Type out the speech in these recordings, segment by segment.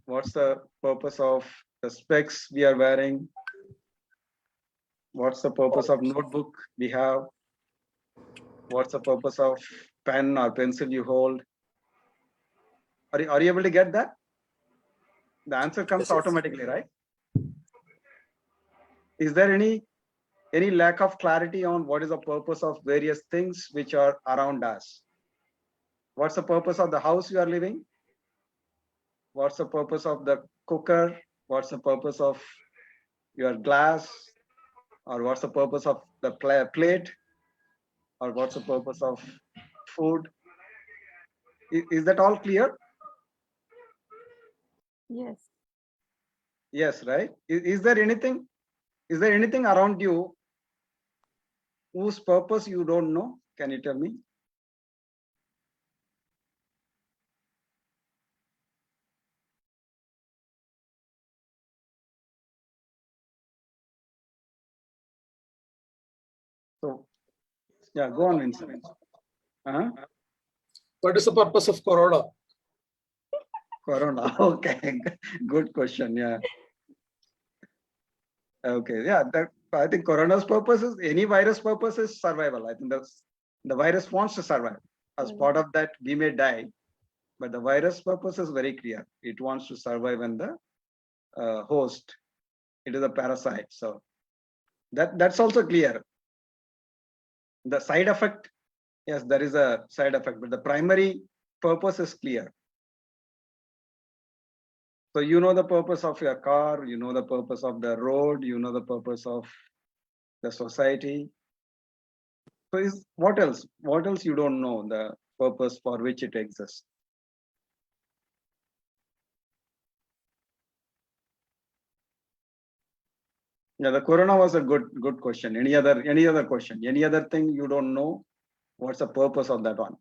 What's the purpose of the specs we are wearing? What's the purpose of notebook we have? What's the purpose of pen or pencil you hold? Are you able to get that? The answer comes Yes, yes. automatically, right? Is there any lack of clarity on what is the purpose of various things which are around us? What's the purpose of the house you are living? What's the purpose of the cooker? What's the purpose of your glass? Or what's the purpose of the plate? Or what's the purpose of food? Is that all clear? Yes. Yes, right? Is there anything around you whose purpose you don't know? Can you tell me? So, yeah, go on, Vincent. What is the purpose of corona? Corona. Okay, good question. Yeah. Okay. Yeah. I think corona's purpose is any virus purpose is survival. I think the virus wants to survive. As part of that, we may die, but the virus purpose is very clear. It wants to survive in the host. It is a parasite. So that's also clear. The side effect, yes, there is a side effect, but the primary purpose is clear. So you know the purpose of your car, you know the purpose of the road, you know the purpose of the society. So what else? What else you don't know the purpose for which it exists? Yeah, the corona was a good question. Any other question? Any other thing you don't know? What's the purpose of that one?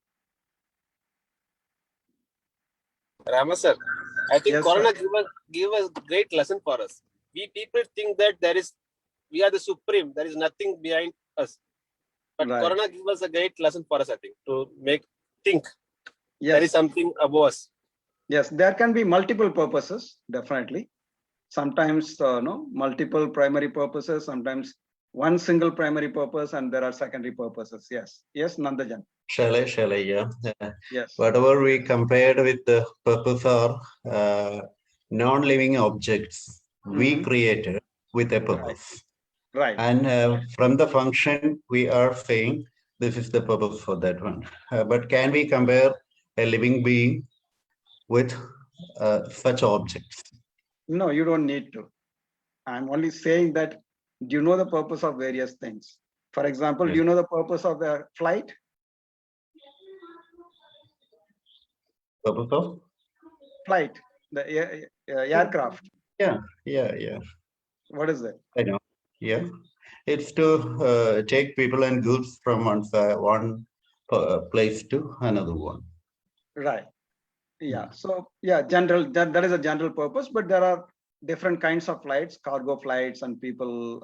Rama sir, I think Yes, corona sir. give us great lesson for us. We people think that we are the supreme. There is nothing behind us. But Right. corona give us a great lesson for us, I think, to think there is Yes. something above us. Yes, there can be multiple purposes, definitely. Sometimes no, multiple primary purposes, sometimes one single primary purpose, and there are secondary purposes. Yes, Nandajan. Shall I, yeah. Yes. Whatever we compared with the purpose are non-living objects we created with a purpose. Right. And from the function, we are saying this is the purpose for that one. But can we compare a living being with such objects? No, you don't need to. I'm only saying that, do you know the purpose of various things? For example, Yes. do you know the purpose of a flight? Purpose of? Flight, the aircraft. Yeah. What is it? I know. Yeah. It's to take people and goods from one place to another one. Right. Yeah. So yeah, that is a general purpose, but there are different kinds of flights, cargo flights and people,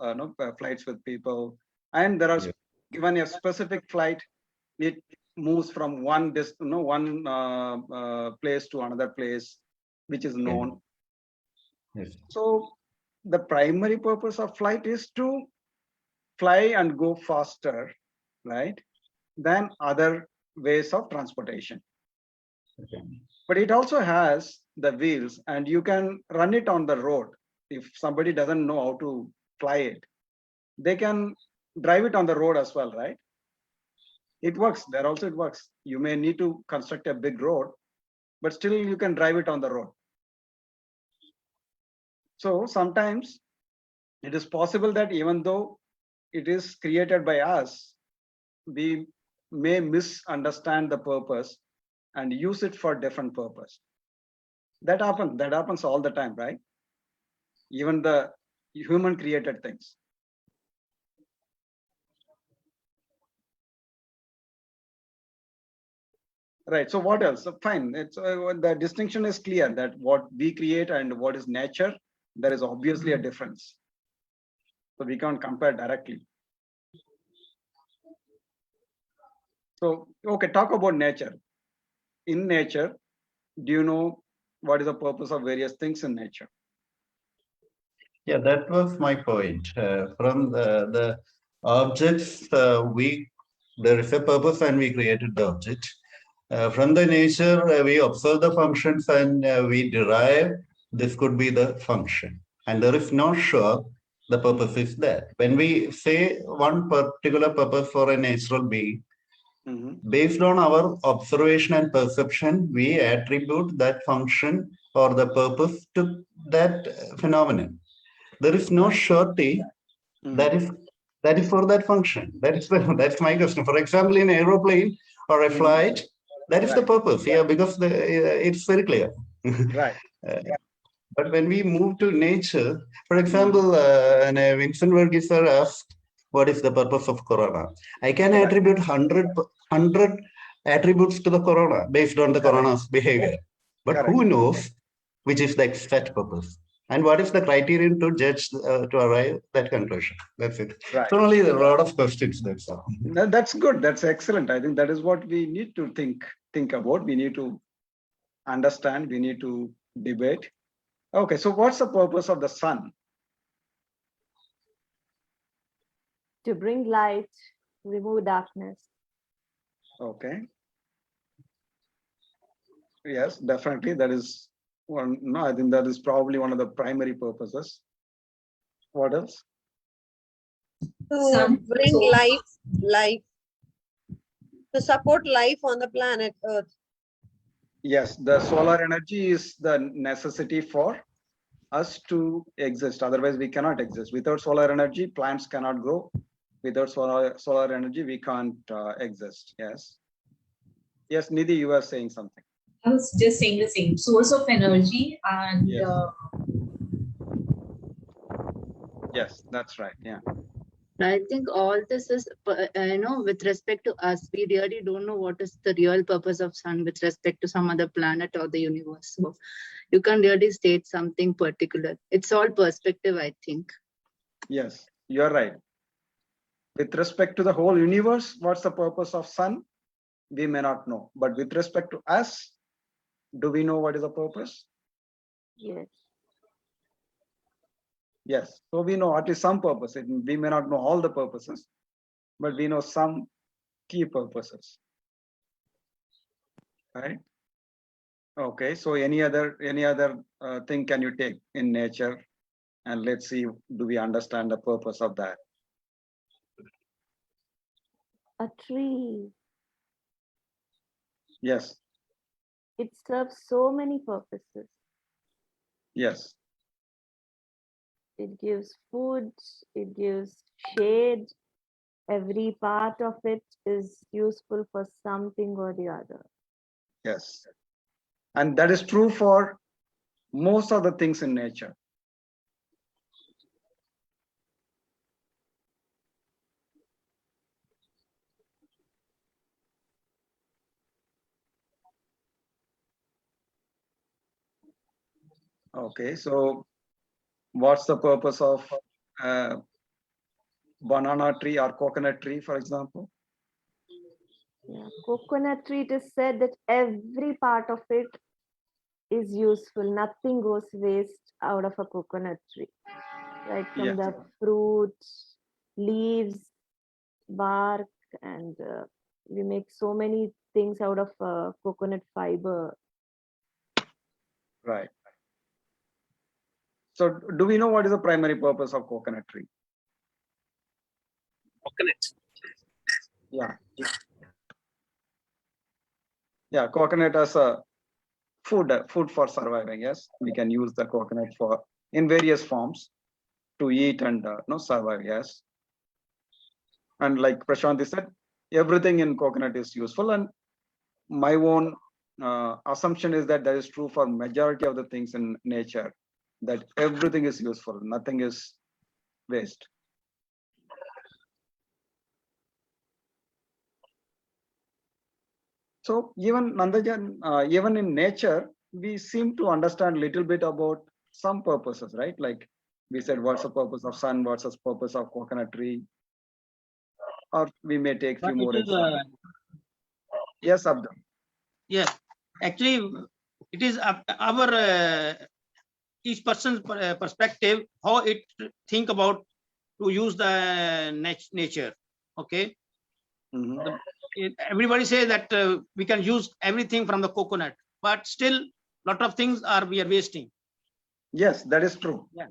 flights with people. And there are given a specific flight, it moves from one place to another place, which is known. Yes. So the primary purpose of flight is to fly and go faster, right, than other ways of transportation. Okay. But it also has the wheels, and you can run it on the road. If somebody doesn't know how to fly it, they can drive it on the road as well, right? It works. There also it works. You may need to construct a big road, but still you can drive it on the road. So sometimes it is possible that even though it is created by us, we may misunderstand the purpose and use it for different purpose. That happens all the time, right? Even the human created things. Right. So what else? So fine. It's the distinction is clear that what we create and what is nature, there is obviously a difference. So we can't compare directly. So okay, talk about nature. In nature, do you know what is the purpose of various things in nature. Yeah, that was my point. From the objects, there is a purpose and we created the object. From the nature, we observe the functions and we derive this could be the function. And there is no sure the purpose is that. When we say one particular purpose for a natural being, based on our observation and perception, we attribute that function or the purpose to that phenomenon. There is no surety that is for that function. That's my question. For example, in aeroplane or a flight, that is the purpose. Yeah, because it's very clear. Right. But when we move to nature, for example, Vincent Verghese sir asked, what is the purpose of corona? I can attribute 100 attributes to the corona based on the corona's behavior. But who knows which is the exact purpose? And what is the criterion to judge, to arrive that conclusion? That's it. Right. So only a lot of questions, that's all. No, that's good. That's excellent. I think that is what we need to think about. We need to understand. We need to debate. Okay, so what's the purpose of the sun? To bring light, remove darkness. Okay. Yes, definitely. That is one. No, I think that is probably one of the primary purposes. What else? To bring life, to support life on the planet Earth. Yes, the solar energy is the necessity for us to exist. Otherwise, we cannot exist. Without solar energy, plants cannot grow. Without solar energy, we can't exist. Yes. Yes, Nidhi, you were saying something. I was just saying the same source of energy and Yes. Yes, that's right. Yeah. I think all this is, with respect to us, we really don't know what is the real purpose of sun with respect to some other planet or the universe. So you can't really state something particular. It's all perspective, I think. Yes, you're right. With respect to the whole universe, what's the purpose of sun? We may not know. But with respect to us, do we know what is the purpose? Yes. Yes. So we know at least some purpose. We may not know all the purposes, but we know some key purposes. Right? Okay. So any other thing can you take in nature? And let's see, do we understand the purpose of that? A tree. Yes. It serves so many purposes. Yes. It gives food, it gives shade. Every part of it is useful for something or the other. Yes. And that is true for most of the things in nature. Okay, so what's the purpose of banana tree or coconut tree, for example? Yeah. Coconut tree, it is said that every part of it is useful. Nothing goes waste out of a coconut tree. Right from Yes. the fruit, leaves, bark, and we make so many things out of coconut fiber. Right. So do we know what is the primary purpose of coconut tree? Coconut. Yeah. Yeah, coconut as a food for surviving. Yes, we can use the coconut in various forms to eat and survive. Yes, and like Prashanti said, everything in coconut is useful. And my own assumption is that is true for majority of the things in nature. That everything is useful, nothing is waste. So even Nandajan, even in nature, we seem to understand a little bit about some purposes, right? Like we said, what's the purpose of sun? What's the purpose of coconut tree? Or we may take few more examples. Yes, Abdul. Yes, actually, it is our each person's perspective, how it think about to use the nature. Okay. Mhm. Everybody say that we can use everything from the coconut, but still lot of things we are wasting. Yes, that is true. Yeah.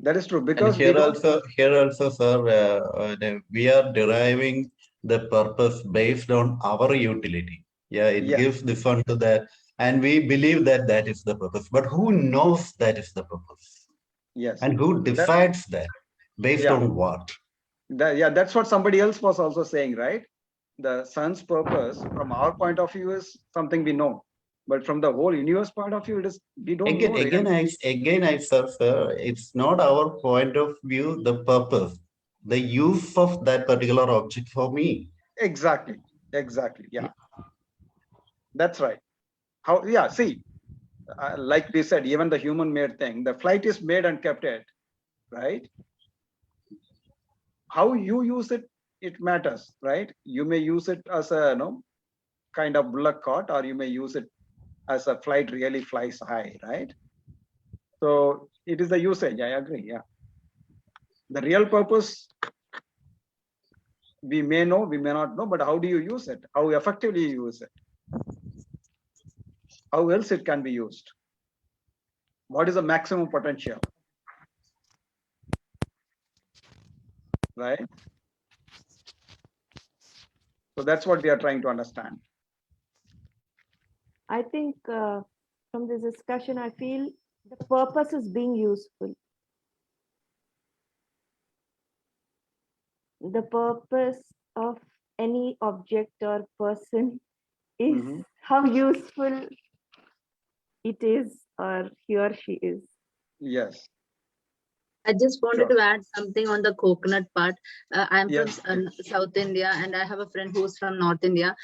That is true And because we here don't. also, sir, we are deriving the purpose based on our utility. Yeah, it Yes. gives this one to that, and we believe that that is the purpose. But who knows that is the purpose, Yes. and who That- decides that based Yeah. on what? Yeah, that's what somebody else was also saying, right? The sun's purpose from our point of view is something we know, but from the whole universe point of view, it is we don't know. Again, I sir, it's not our point of view, the purpose, the use of that particular object for me. Exactly. Yeah, that's right. How? Yeah. See, like we said, even the human-made thing, the flight is made and kept it, right? How you use it, it matters, right? You may use it as a kind of bullock cart, or you may use it as a flight really flies high, right? So it is the usage. I agree. Yeah. The real purpose we may know, we may not know, but how do you use it? How effectively you use it? How else it can be used? What is the maximum potential? Right? So that's what we are trying to understand. I think from this discussion, I feel the purpose is being useful. The purpose of any object or person is Mhm. how useful it is or he or she is. Yes. I just wanted Sure. to add something on the coconut part. I'm Yes. from South India, and I have a friend who's from North India.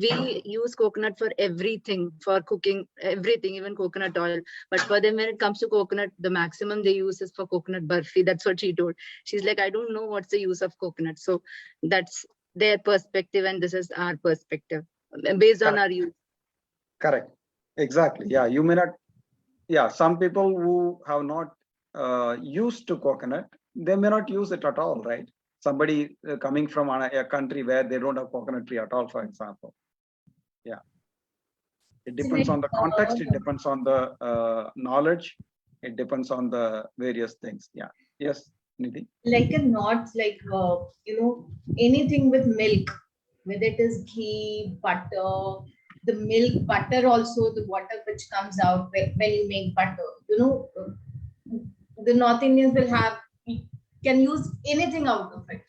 We use coconut for everything, for cooking, everything, even coconut oil. But for them, when it comes to coconut, the maximum they use is for coconut burfi. That's what she told. She's like, I don't know what's the use of coconut. So that's their perspective, and this is our perspective based on our use. Correct. Exactly. Yeah. You may not. Yeah. Some people who have not used to coconut, they may not use it at all, right? Somebody coming from a country where they don't have coconut tree at all, for example. Yeah. It depends on the context. It depends on the knowledge. It depends on the various things. Yeah. Yes, Nidhi. Like a not like anything with milk, whether it is ghee, butter, the milk, butter also, the water which comes out when you make butter, the North Indians can use anything out of it.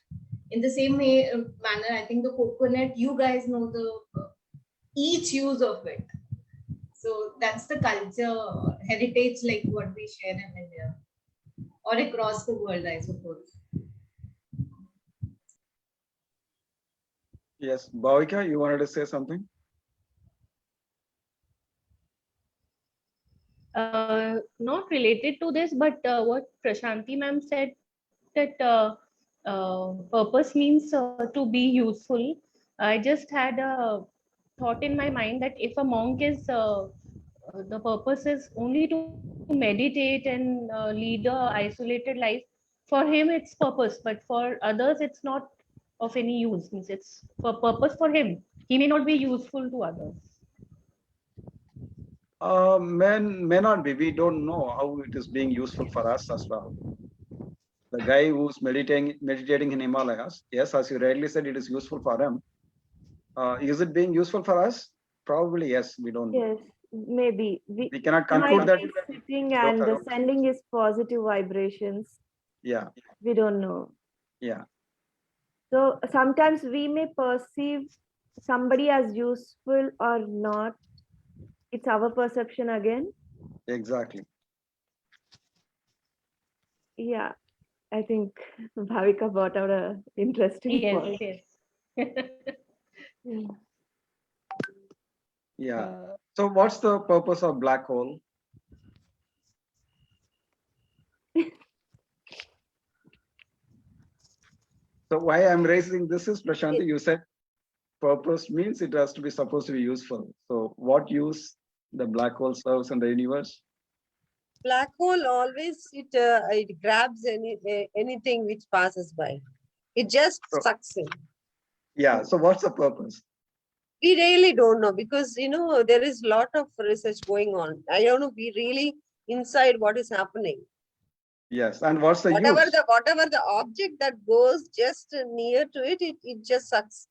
In the same way, manner, I think the coconut, you guys know the each use of it. So that's the culture heritage, like what we share in India or across the world, I suppose. Yes, Bhavika, you wanted to say something? Not related to this, but what Prashanti ma'am said, that purpose means to be useful. I just had a thought in my mind that if a monk is the purpose is only to meditate and lead a isolated life, for him it's purpose, but for others it's not of any use. Means it's for purpose for him. He may not be useful to others. May not be. We don't know how it is being useful for us as well. The guy who's meditating in Himalayas, yes, as you rightly said, it is useful for him. Is it being useful for us? Probably yes. We don't know. Yes, maybe. We cannot Might conclude that. be sitting and Both are- sending his positive vibrations. Yeah, We don't know. yeah, So sometimes we may perceive somebody as useful or not. It's our perception again. exactly. Yeah, I think Bhavika brought out a interesting Yes, point. yes. Yeah. Yeah. So what's the purpose of black hole? So why I'm raising this is, Prashanti, you said purpose means it has to be supposed to be useful. So what use the black hole serves in the universe? Black hole always it grabs anything which passes by. It just So- sucks in. Yeah. So what's the purpose? We really don't know because there is a lot of research going on. I don't know. We really inside what is happening. Yes. And what's the Whatever use? the object that goes just near to it, it just sucks.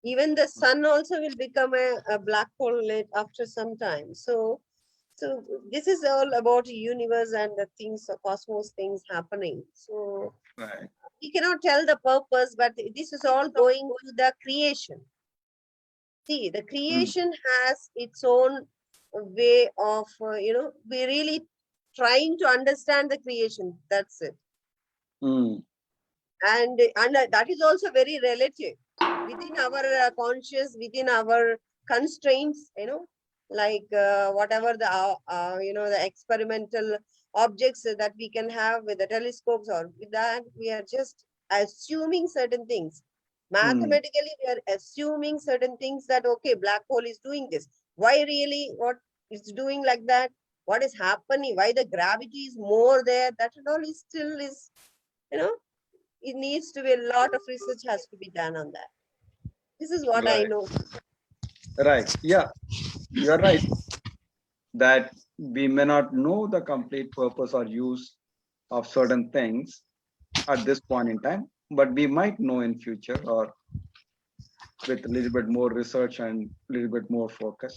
Even the sun also will become a black hole after some time. So this is all about universe and the things, cosmos things happening. So Right. we cannot tell the purpose, but this is all going to the creation. See, the creation has its own way of, we're really trying to understand the creation. That's it. Mm. And that is also very relative within our conscious, within our constraints, like whatever the experimental objects that we can have with the telescopes, or with that we are just assuming certain things. Mathematically we are assuming certain things, that okay, black hole is doing this. Why really? What it's doing like that? What is happening? Why the gravity is more there? That and all is still is, it needs to be a lot of research has to be done on that. This is what I Right. know. Right. Yeah. You're right. That we may not know the complete purpose or use of certain things at this point in time, but we might know in future, or with a little bit more research and a little bit more focus.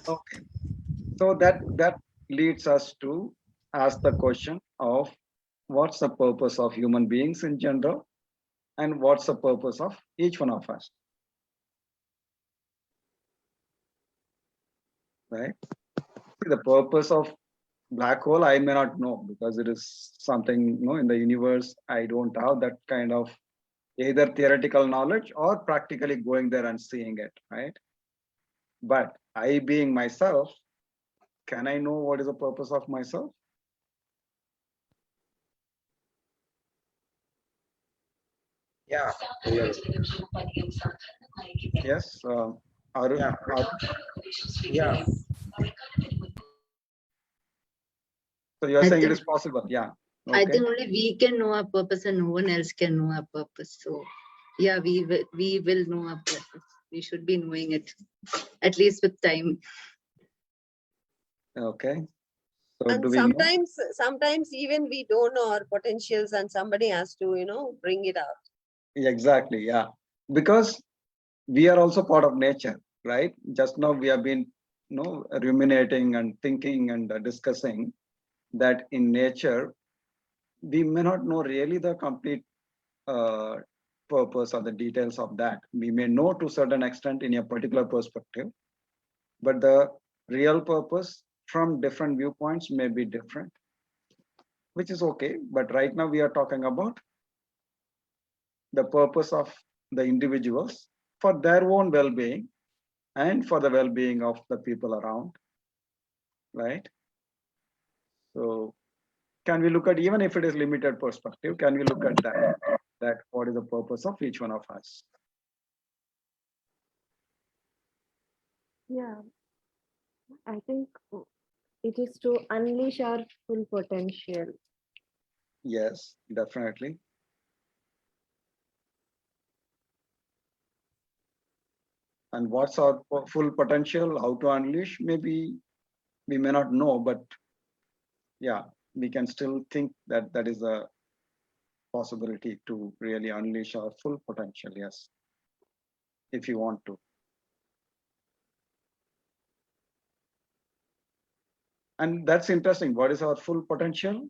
Okay. So that leads us to ask the question of what's the purpose of human beings in general, and what's the purpose of each one of us, right? The purpose of black hole I may not know, because it is something in the universe. I don't have that kind of either theoretical knowledge or practically going there and seeing it, right? But I, being myself, can I know what is the purpose of myself? Yeah. Yes. Arun, Yeah. Arun? Yeah. So you're I saying it think- is possible? Yeah. I Okay. think only we can know our purpose and no one else can know our purpose. So yeah, we will know our purpose. We should be knowing it, at least with time. Okay. So And do we know? sometimes even we don't know our potentials, and somebody has to, bring it out. Exactly. Yeah. Because we are also part of nature, right? Just now we have been, ruminating and thinking and discussing that in nature, we may not know really the complete purpose or the details of that. We may know to a certain extent in a particular perspective, but the real purpose from different viewpoints may be different, which is okay. But right now we are talking about the purpose of the individuals for their own well-being and for the well-being of the people around, right? So can we look at, even if it is limited perspective, can we look at that what is the purpose of each one of us? Yeah, I think it is to unleash our full potential. Yes, definitely. And what's our full potential, how to unleash? Maybe we may not know, but yeah, we can still think that that is a possibility to really unleash our full potential. Yes, if you want to. And that's interesting. What is our full potential?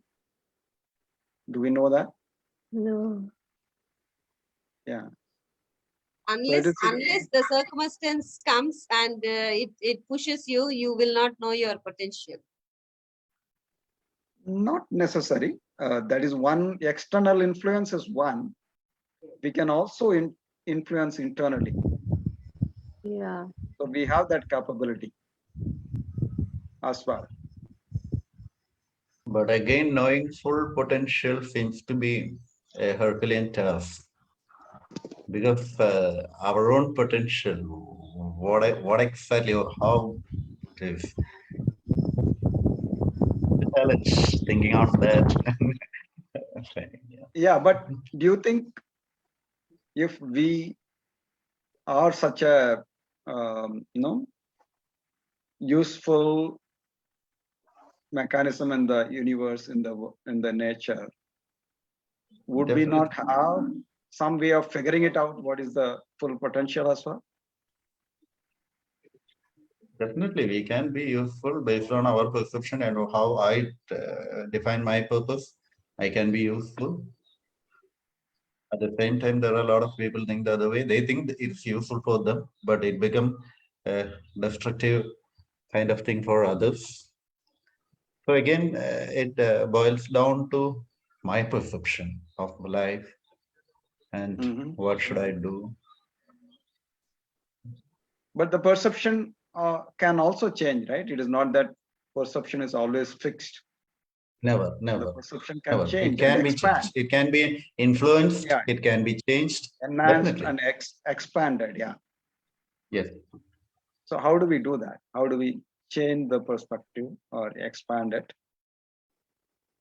Do we know that? No. Yeah. Unless is- the circumstance comes and it pushes you, you will not know your potential. Not necessary. That is one. External influence is one. We can also influence internally. Yeah. So we have that capability as well. But again, knowing full potential seems to be a Herculean task because our own potential, what exactly or how it is the challenge. Thinking on that. Yeah. Yeah, but do you think if we are such a useful mechanism in the universe, in the nature, would we not have some way of figuring it out what is the full potential as well? Definitely, we can be useful based on our perception and how I define my purpose. I can be useful. At the same time, there are a lot of people think the other way. They think it's useful for them, but it becomes a destructive kind of thing for others. So again, it boils down to my perception of life and what should I do. But the perception can also change, right? It is not that perception is always fixed. Never, The never, perception can never. change It can and be expand, changed. It can be influenced. Yeah. It can be changed. enhanced Definitely. and expanded. Yeah. Yes. So how do we do that? How do we change the perspective or expand it?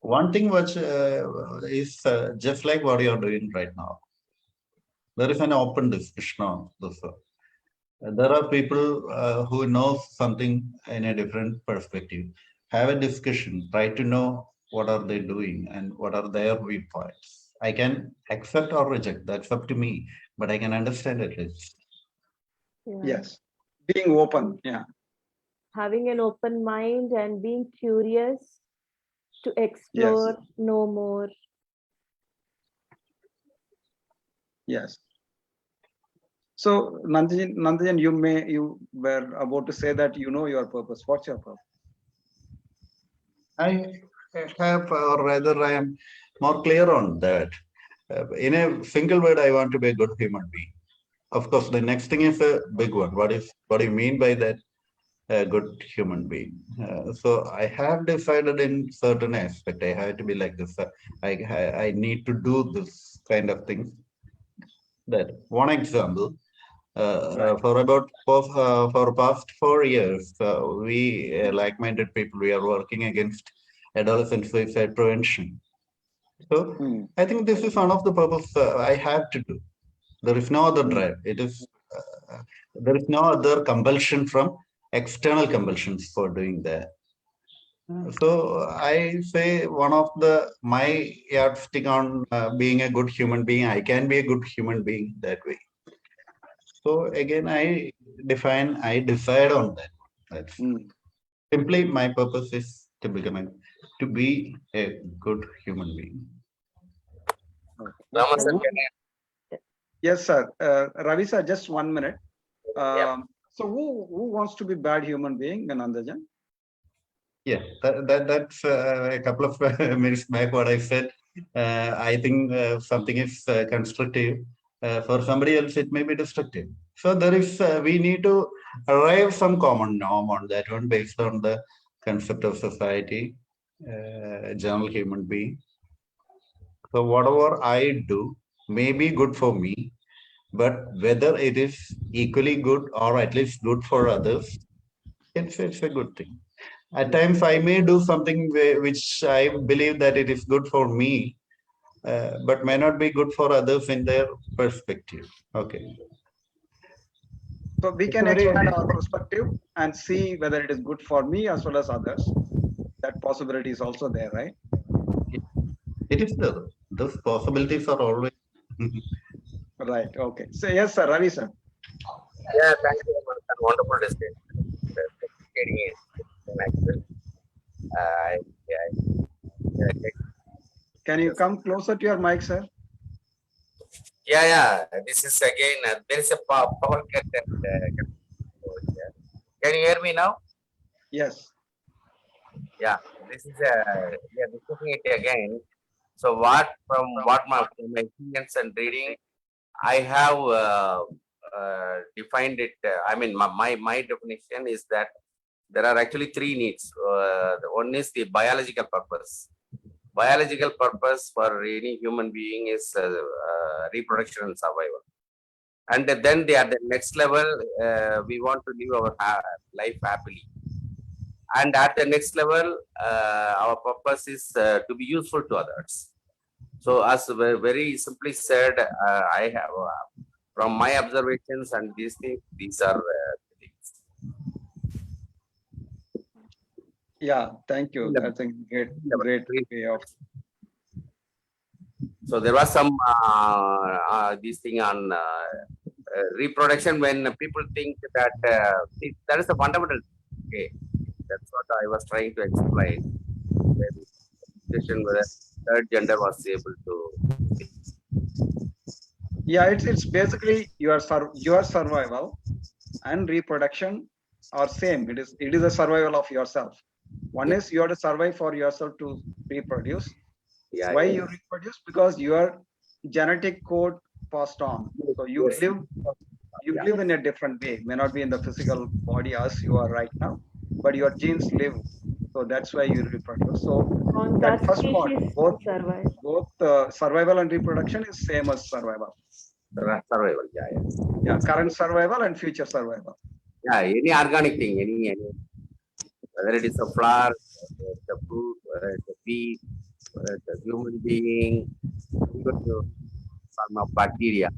One thing which is just like what you are doing right now. There is an open discussion on this. There are people who know something in a different perspective. Have a discussion. Try to know what are they doing and what are their viewpoints. I can accept or reject. That's up to me. But I can understand at least. Yeah. Yes. Being open. Yeah. Having an open mind and being curious to explore, know more. Yes. So Nandajan, you were about to say that you know your purpose. What's your purpose? I have, or rather, I am more clear on that. In a single word, I want to be a good human being. Of course, the next thing is a big one. What do you mean by that? A good human being. So I have decided in certain aspect, I have to be like this. I need to do this kind of things. That one example. For past 4 years, we like-minded people, we are working against adolescent suicide prevention. So I think this is one of the purpose I have to do. There is no other drive. It is there is no other compulsion from external compulsions for doing that. So I say one of my yardstick on being a good human being. I can be a good human being that way. So again, I decide on that. That's simply my purpose is to be a good human being. Ramasan, Yes, sir. Ravi sir, just 1 minute. So who wants to be bad human being, Nandajan? Yeah, that's a couple of minutes back what I said. I think something is constructive. For somebody else, it may be destructive. So there is, we need to arrive some common norm on that one based on the concept of society, general human being. So whatever I do may be good for me, but whether it is equally good or at least good for others, it's a good thing. At times I may do something which I believe that it is good for me, but may not be good for others in their perspective. Okay. So we can expand our perspective and see whether it is good for me as well as others. That possibility is also there, right? It is there. Those possibilities are always. Right. Okay. So yes, sir. Ravi sir. yeah, thank you very much. Wonderful discussion. Getting it. Can you come closer to your mic, sir? Yeah. This is again, there is a power cut. Can you hear me now? Yes. Yeah, this is we are discussing it again. So from my experience and reading, I have defined it. I mean, my definition is that there are actually three needs. The one is the biological purpose. Biological purpose for any human being is reproduction and survival. And then at the next level, we want to live our life happily. And at the next level, our purpose is to be useful to others. So, as very simply said, I have from my observations and these things, these are the things. Yeah, thank you. Yeah. That's a great way of. So there was some this thing on reproduction when people think that that is a fundamental. Okay, that's what I was trying to explain. Whether third gender was able to. Yeah, it's basically your survival and reproduction are same. It is a survival of yourself. One is you have to survive for yourself to reproduce. Yeah. Why yeah. you reproduce? Because your genetic code passed on. So you Yes. live in a different way. May not be in the physical body as you are right now, but your genes live. So that's why you reproduce. So On that that first part, species both survive. survival and reproduction is same as survival. Survival. Yeah, yeah. Yeah, current survival and future survival. Yeah, any organic thing, any whether it is a flower, whether it's a fruit, whether it's a bee, whether it's a human being, even the form of bacteria.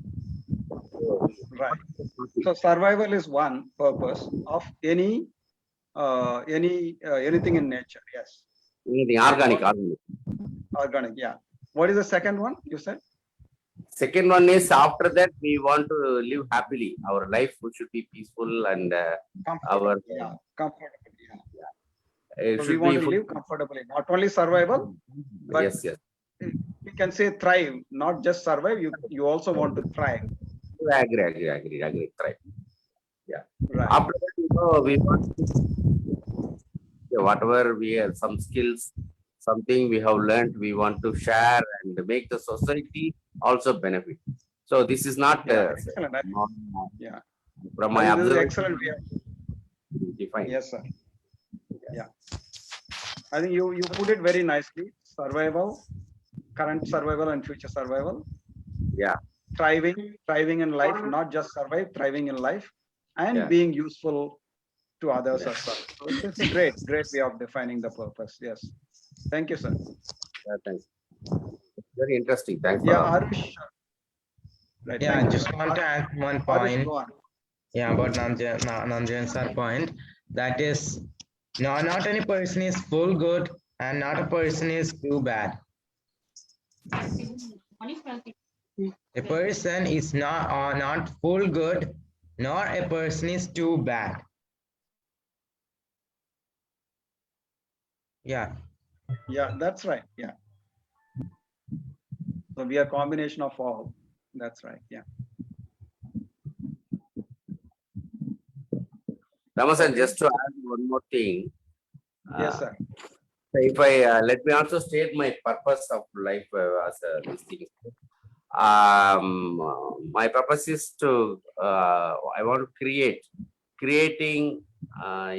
Right. So survival is one purpose of anything in nature. Yes, Anything organic. organic. Yeah. What is the second one you said? Second one is after that we want to live happily. Our life should be peaceful and our Yeah, comfortable. Yeah. it So we should want be to full. live comfortably, not only survival, but Yes, yes. we can say thrive, not just survive. You also want to thrive. I agree. Right. Right. After that, we want to, whatever we have, some skills, something we have learned, we want to share and make the society also benefit. So this is not Yeah, excellent. Yeah. from my This is observation. excellent. We have Define. Yes, sir. Yeah. I think you put it very nicely. Survival, current survival and future survival. Yeah. Thriving in life, not just survive, thriving in life, and Yeah. being useful to others Yeah. as well. So it's a great way of defining the purpose. Yes. Thank you, sir. Thanks. Very interesting. Thanks. Yeah, for Arush. Right, Yeah, I thank you, just sir. want to add one Arush, point. go on. Yeah, about Namjan sir point. That is, not any person is full good and not a person is too bad. A person is not full good, nor a person is too bad. Yeah. Yeah, that's right. Yeah. So we are a combination of all. That's right. Yeah. Ramasan, just to add one more thing. Yes, sir. If I let me also state my purpose of life as this thing. My purpose is to I want to creating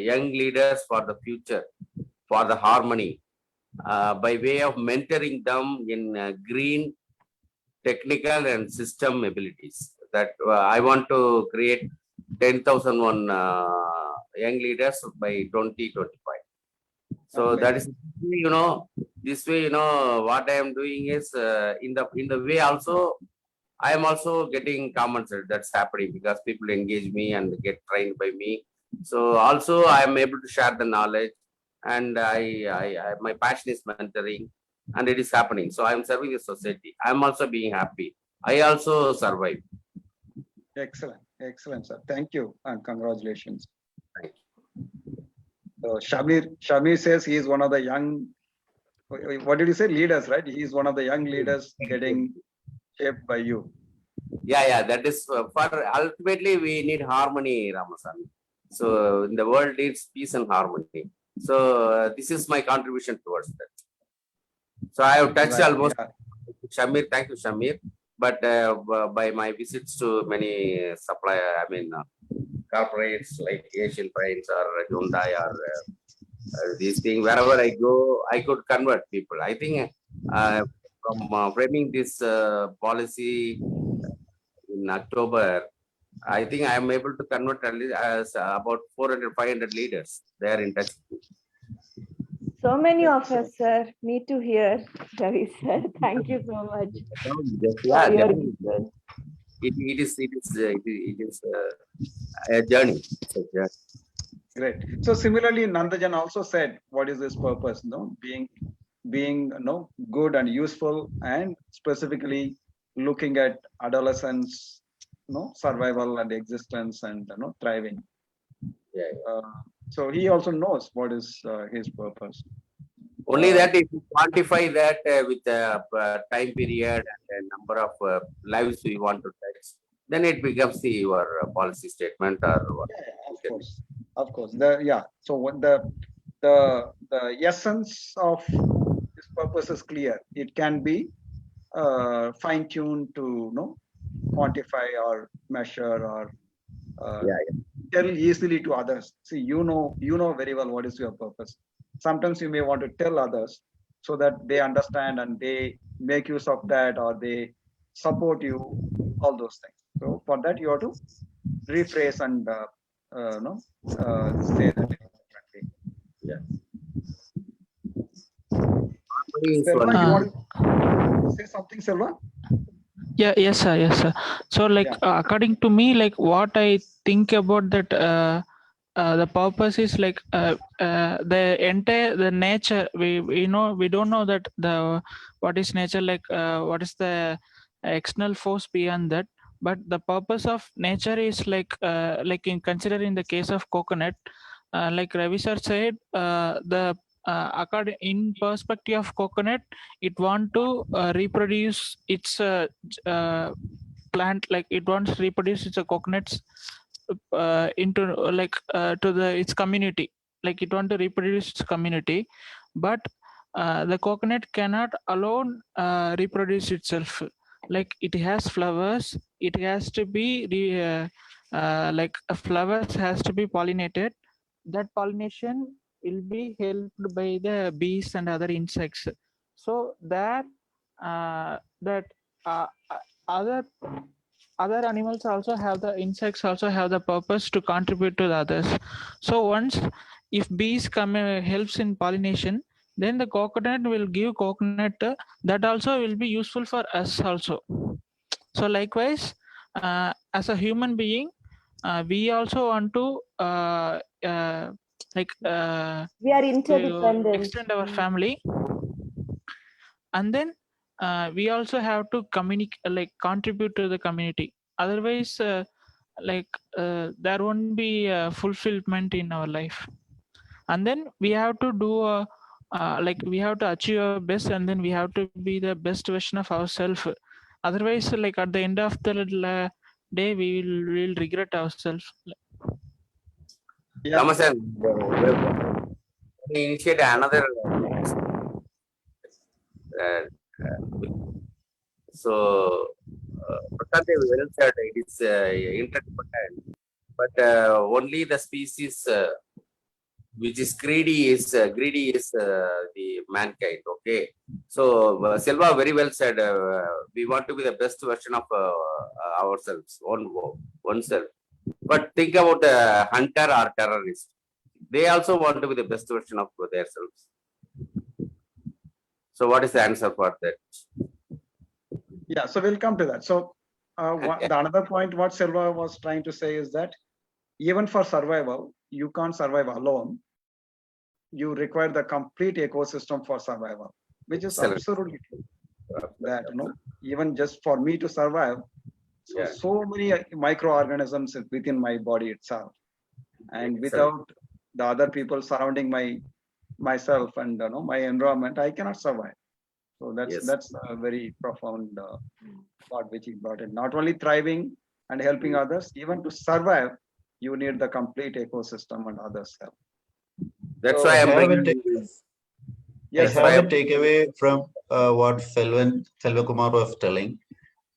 young leaders for the future, for the harmony, by way of mentoring them in green, technical, and system abilities. That I want to create 10,001 young leaders by 2025. So that is, this way, what I am doing is in the way also, I am also getting comments that's happening because people engage me and get trained by me. So also I am able to share the knowledge, and I my passion is mentoring, and it is happening. So I am serving the society. I am also being happy. I also survive. Excellent, sir. Thank you and congratulations. Thank you. So Shamir says he is one of the young. What did you say? Leaders, right? He is one of the young leaders getting shaped by you. Yeah. That is for ultimately we need harmony, Ramasan. So the world needs peace and harmony. So this is my contribution towards that. So I have touched almost. Yeah. Shamir, thank you, Shamir. But by my visits to many corporates like Asian Paints or Hyundai or these things. Wherever I go, I could convert people. I think from framing this policy in October, I think I am able to convert at least as about 400, 500 leaders. They are in touch. So many of us, sir. Me too here, Ravi sir. Thank you so much. Yeah, for your definitely. input. It is a journey. It's a journey. Great. So similarly, Nandajan also said, what is this purpose? Being good and useful, and specifically looking at adolescents, survival and existence and thriving. Yeah. So he also knows what is his purpose. Only that if you quantify that with a time period and a number of lives we want to touch, then it becomes your policy statement or what. Yeah, of course. So what the essence of this purpose is clear. It can be fine-tuned to quantify or measure or tell easily to others. See, you know very well what is your purpose. Sometimes you may want to tell others so that they understand and they make use of that, or they support you, all those things. So for that, you have to rephrase and say that differently. Yeah. Selva, you want to say something, Selva? Yes sir. So like according to me, like what I think about that the purpose is like the nature, we don't know that what is nature, like what is the external force beyond that, but the purpose of nature is like in considering the case of coconut, like Ravi sir said, the according in perspective of coconut, it want to reproduce its plant, like it wants to reproduce its coconuts into to its community, like it want to reproduce its community, but the coconut cannot alone reproduce itself. Like it has flowers, it has to be flowers has to be pollinated. That pollination will be helped by the bees and other insects. So that other animals also have the insects also have the purpose to contribute to the others. So once if bees come helps in pollination, then the coconut will give coconut that also will be useful for us also. So likewise, as a human being, we also want to We are interdependent. extend our family, and then we also have to contribute to the community. Otherwise, there won't be fulfillment in our life. And then we have to do we have to achieve our best, and then we have to be the best version of ourselves. Otherwise, like at the end of the day, we will regret ourselves. Yeah. We initiate another. So, Prashant well said, it is interdependent, but only the species which is greedy is the mankind. Okay, so Selva very well said. We want to be the best version of ourselves, oneself. But think about the hunter or terrorist. They also want to be the best version of themselves. So what is the answer for that? Yeah, so we'll come to that. So the another point what Selva was trying to say is that even for survival, you can't survive alone. You require the complete ecosystem for survival, which is absolutely true. That even just for me to survive, so many microorganisms within my body itself, and without the other people surrounding myself and my environment, I cannot survive. So that's a very profound thought which he brought in. Not only thriving and helping others, even to survive, you need the complete ecosystem and others help. That's why I'm bringing this. Yes, I have a takeaway from what Selva Kumar was telling.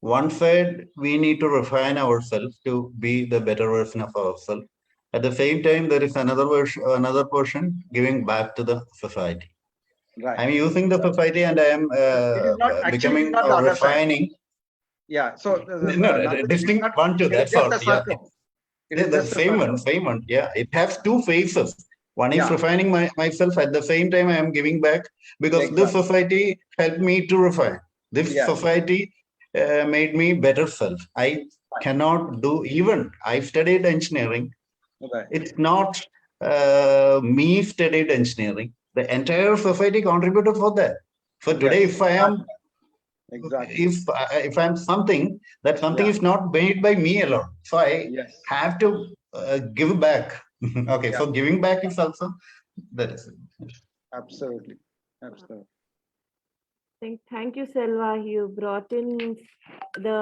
one side, we need to refine ourselves to be the better version of ourselves. At the same time, there is another version, another portion giving back to the society. Right. I'm using the society and I am It is not actually becoming not the or other side. refining. Yeah. So No, Nandajan, distinct one to it is that's just all. a Yeah, circle. It is the just a same circle. one, same one. Yeah, it has two phases. One is Yeah. refining myself. At the same time, I am giving back because this Exactly. society helped me to refine. This Yes. society made me better self. I cannot do even. I studied engineering. Right. It's not me studied engineering. The entire society contributed for that. So today, Yes. if I am, Exactly. if I'm something, that something Yeah. is not made by me alone. So I Yes. have to give back. Okay, Yeah. so giving back is also that is it. Absolutely. Absolutely. Thank you, Selva. You brought in the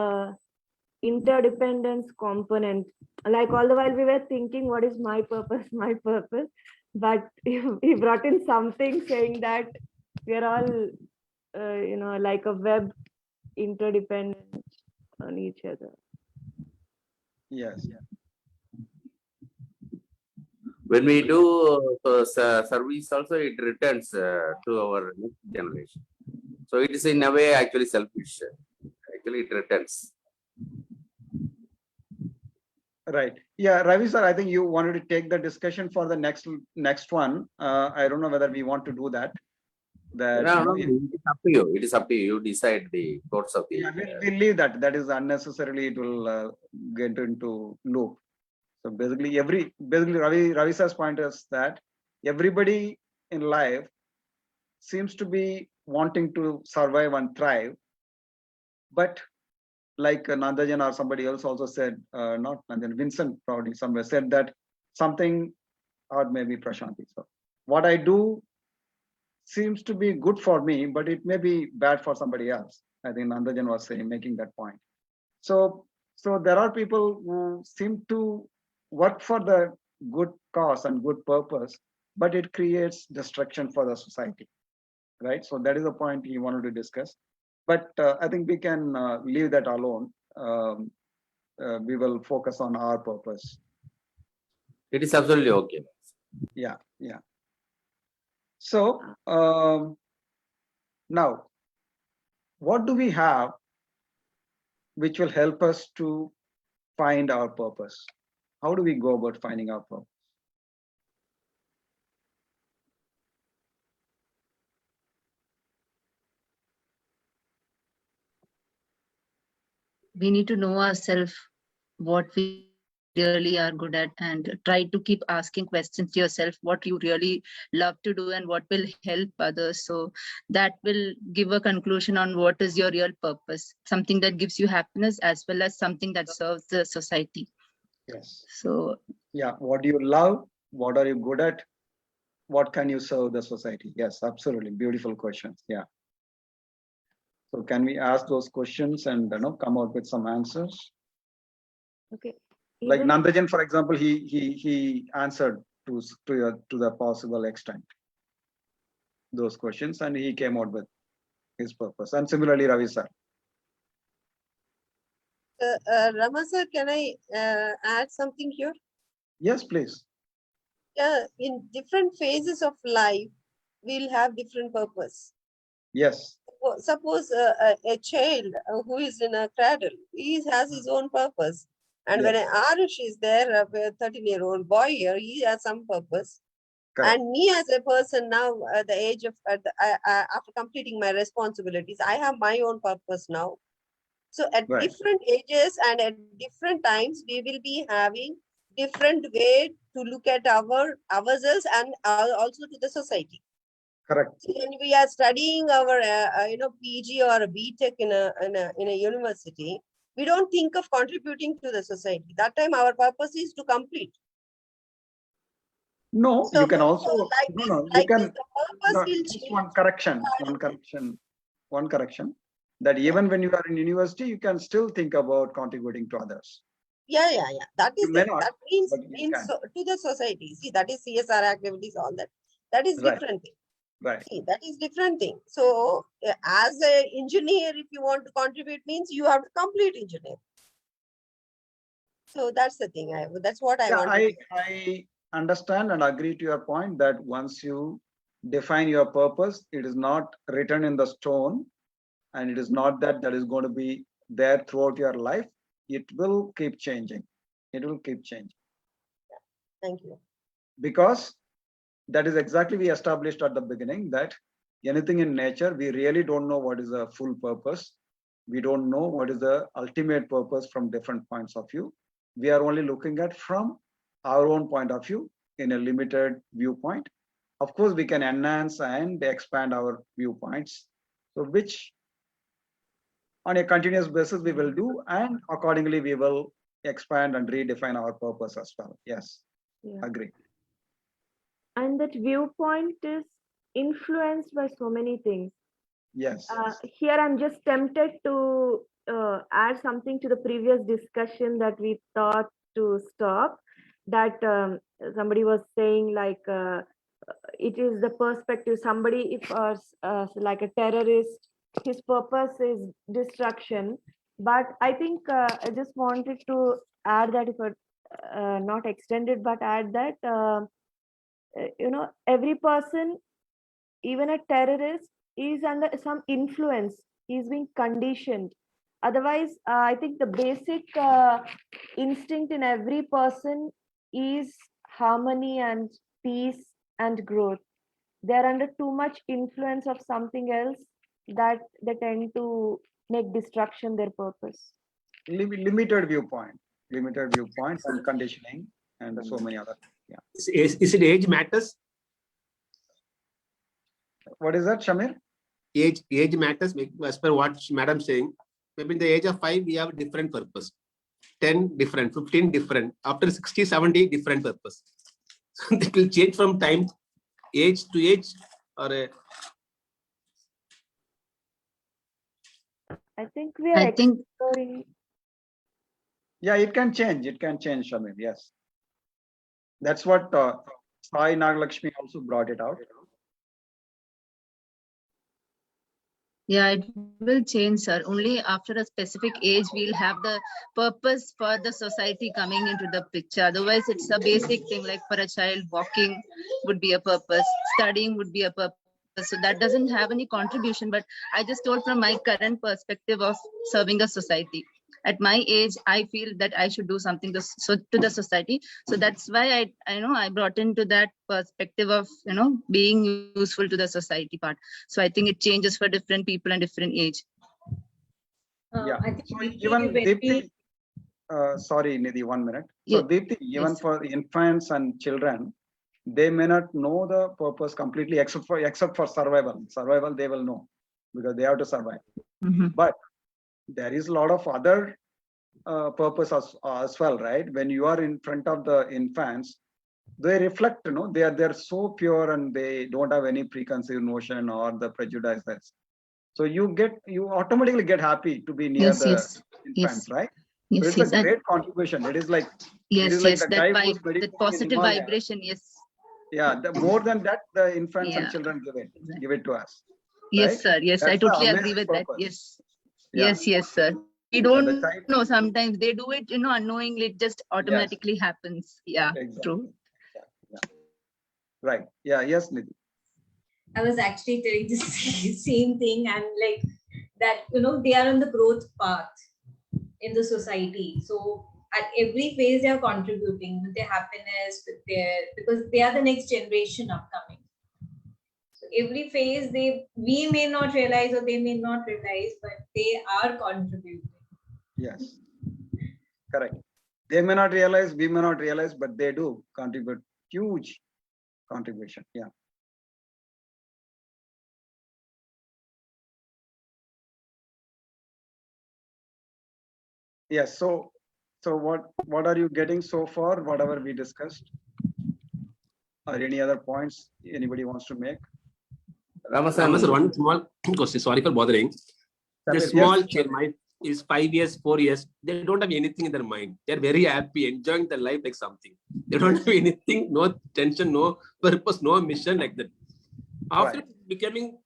interdependence component. Like all the while we were thinking, what is my purpose, my purpose? But he brought in something saying that we are all, like a web interdependent on each other. Yes. When we do service also, it returns to our next generation. So it is in a way actually selfish. Actually, it returns. Right. Yeah, Ravi sir, I think you wanted to take the discussion for the next one. I don't know whether we want to do that. That No, you know, no, it is up to you. It is up to you. You decide the course of the. yeah, we'll leave that. That is unnecessarily. It will get into loop. So basically, Ravi sir's point is that everybody in life seems to be wanting to survive and thrive, but like Nandajan or somebody else also said, not Nandajan, Vincent probably somewhere said that something, or maybe Prashanti. So what I do seems to be good for me, but it may be bad for somebody else. I think Nandajan was saying, making that point. So there are people who seem to work for the good cause and good purpose, but it creates destruction for the society, right? So that is the point he wanted to discuss. But I think we can leave that alone. We will focus on our purpose. It is absolutely okay. Yeah. So now, what do we have which will help us to find our purpose? How do we go about finding our purpose? We need to know ourselves, what we really are good at, and try to keep asking questions to yourself, what you really love to do and what will help others. So that will give a conclusion on what is your real purpose, something that gives you happiness as well as something that serves the society. Yes. So yeah, what do you love? What are you good at? What can you serve the society? Yes, absolutely. Beautiful questions. Yeah. So can we ask those questions and come out with some answers? Okay. Like Even Nandajan, for example, he answered to the possible extent those questions, and he came out with his purpose. And similarly, Ravi sir. Rama sir, can I add something here? Yes, please. Yeah, in different phases of life, we'll have different purpose. Yes. Suppose a child who is in a cradle, he has his own purpose. And when Arush is there, a 13-year-old boy here, he has some purpose. Correct. And me as a person now, at the age of, after completing my responsibilities, I have my own purpose now. So at Right. different ages and at different times, we will be having different way to look at ourselves and also to the society. Correct. So when we are studying our PG or a BTech in a university, we don't think of contributing to the society. That time our purpose is to complete. No, So you can also you can the purpose will just change. one correction that even when you are in university, you can still think about contributing to others. Yeah. That is You may it. not, That means but you can. to the society. See, that is CSR activities, all that. That is Right. different thing. Right. See, that is different thing. So as an engineer, if you want to contribute, means you have to complete engineer. So that's the thing. That's what I Yeah, want. I understand and agree to your point that once you define your purpose, it is not written in the stone, and it is not that is going to be there throughout your life. It will keep changing. It will keep changing Thank you. because that is exactly we established at the beginning that anything in nature, we really don't know what is the full purpose. We don't know what is the ultimate purpose from different points of view. We are only looking at from our own point of view in a limited viewpoint. Of course, we can enhance and expand our viewpoints. So which on a continuous basis we will do, and accordingly we will expand and redefine our purpose as well. Yes, Yeah. agree. And that viewpoint is influenced by so many things. Yes. Here I'm just tempted to add something to the previous discussion that we thought to stop, that somebody was saying like it is the perspective, somebody if like a terrorist, his purpose is destruction. But I think I just wanted to add that, if not extended, but add that every person, even a terrorist, is under some influence. He's being conditioned. Otherwise, I think the basic instinct in every person is harmony and peace and growth. They're under too much influence of something else that they tend to make destruction their purpose. Limited viewpoint and conditioning and so many other. Yeah. Is it age matters? What is that, Shamir? Age matters as per what madam saying. Maybe in the age of 5, we have a different purpose. 10 different, 15 different. After 60, 70, different purpose. So it will change from time, age to age, or I think we are exploring. Yeah, it can change. It can change, Shamir. Yes. That's what Sai Nagalakshmi also brought it out. Yeah, it will change, sir. Only after a specific age, we'll have the purpose for the society coming into the picture. Otherwise, it's a basic thing, like for a child, walking would be a purpose, studying would be a purpose. So that doesn't have any contribution. But I just told from my current perspective of serving a society. At my age, I feel that I should do something to the society. So that's why I brought into that perspective of being useful to the society part. So I think it changes for different people and different age. Yeah. I think So even Deepthi, sorry, Nidhi, 1 minute. So Yeah. Deepthi, even for infants and children, they may not know the purpose completely except for survival. Survival they will know because they have to survive. Mm-hmm. But there is a lot of other purpose as well, right? When you are in front of the infants, they reflect, they're so pure and they don't have any preconceived notion or the prejudices. So you automatically get happy to be near the infants, right? Yes, so it's a great contribution. It is like that positive vibration. Yes. Yeah, more than that, the infants and children give it to us. Yes, right? sir. Yes, That's I totally the agree with amazing that. purpose. Yes. Yeah. Yes, sir. We don't know, sometimes they do it, unknowingly, it just automatically happens. Yeah, Exactly. true. Yeah. Right. Yeah. Yes, Nidhi. I was actually telling the same thing, and like that, they are on the growth path in the society. So at every phase, they are contributing with their happiness, because they are the next generation upcoming. So every phase, we may not realize, or they may not realize, but they are contributing. Yes. Correct. They may not realize, we may not realize, but they do contribute huge contribution. Yeah. Yes. So what are you getting so far? Whatever we discussed, or any other points anybody wants to make? Ramasan, one small question. Sorry for bothering. The small child is 5 years, 4 years. They don't have anything in their mind. They're very happy, enjoying their life like something. They don't have anything, no tension, no purpose, no mission like that. After becoming